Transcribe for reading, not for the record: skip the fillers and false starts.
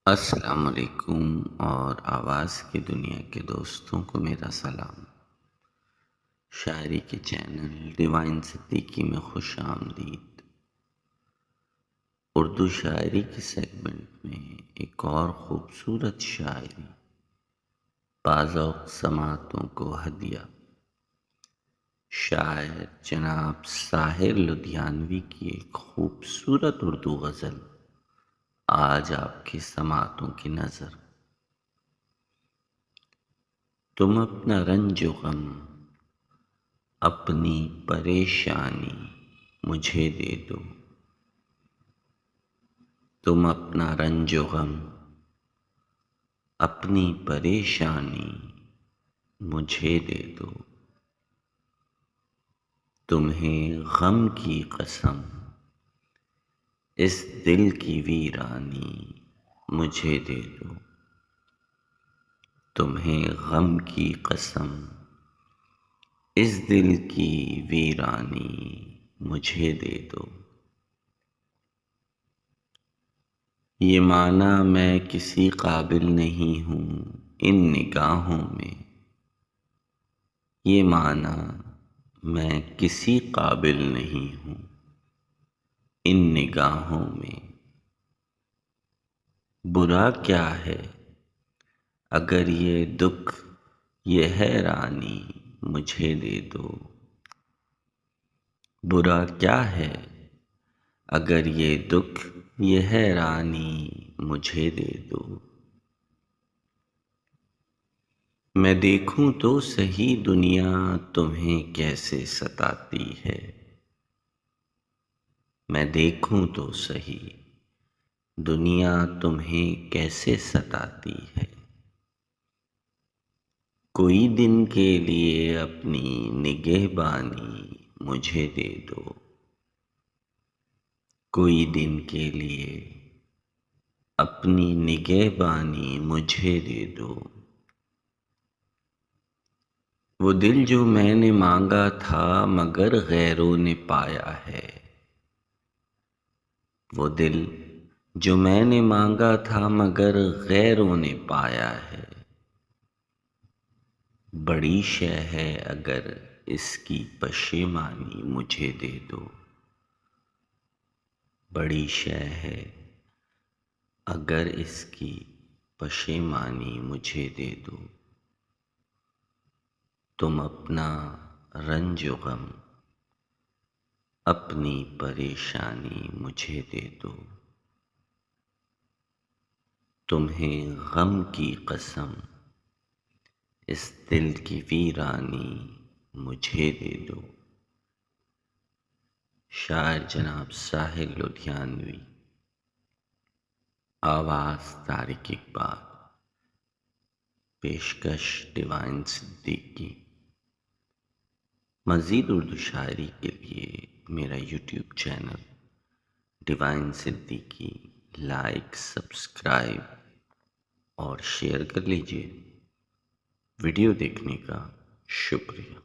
السلام علیکم اور آواز کی دنیا کے دوستوں کو میرا سلام۔ شاعری کے چینل ڈیوائن صدیقی میں خوش آمدید۔ اردو شاعری کے سیگمنٹ میں ایک اور خوبصورت شاعری بازوق سماعتوں کو ہدیہ۔ شاعر جناب ساحر لدھیانوی کی ایک خوبصورت اردو غزل آج آپ کی سماعتوں کی نظر۔ تم اپنا رنج و غم، اپنی پریشانی مجھے دے دو۔ تم اپنا رنج و غم، اپنی پریشانی مجھے دے دو۔ تمہیں غم کی قسم، اس دل کی ویرانی مجھے دے دو۔ تمہیں غم کی قسم، اس دل کی ویرانی مجھے دے دو۔ یہ مانا میں کسی قابل نہیں ہوں ان نگاہوں میں، یہ مانا میں کسی قابل نہیں ہوں ان نگاہوں میں۔ برا کیا ہے اگر یہ دکھ یہ حیرانی مجھے دے دو۔ برا کیا ہے اگر یہ دکھ یہ حیرانی مجھے دے دو۔ میں دیکھوں تو سہی دنیا تمہیں کیسے ستاتی ہے۔ میں دیکھوں تو سہی دنیا تمہیں کیسے ستاتی ہے۔ کوئی دن کے لیے اپنی نگہبانی مجھے دے دو۔ کوئی دن کے لیے اپنی نگہبانی مجھے دے دو۔ وہ دل جو میں نے مانگا تھا مگر غیروں نے پایا ہے۔ وہ دل جو میں نے مانگا تھا مگر غیروں نے پایا ہے۔ بڑی شے ہے اگر اس کی پشیمانی مجھے دے دو۔ بڑی شے ہے اگر اس کی پشیمانی مجھے دے دو۔ تم اپنا رنج و غم، اپنی پریشانی مجھے دے دو۔ تمہیں غم کی قسم، اس دل کی ویرانی مجھے دے دو۔ شاعر جناب ساحر لدھیانوی، آواز طارق اقبال، پیشکش ڈیوائن صدیقی۔ مزید اردو شاعری کے لیے میرا YouTube channel divine Siddiqui like, subscribe اور شیئر کر لیجیے۔ ویڈیو دیکھنے کا شکریہ۔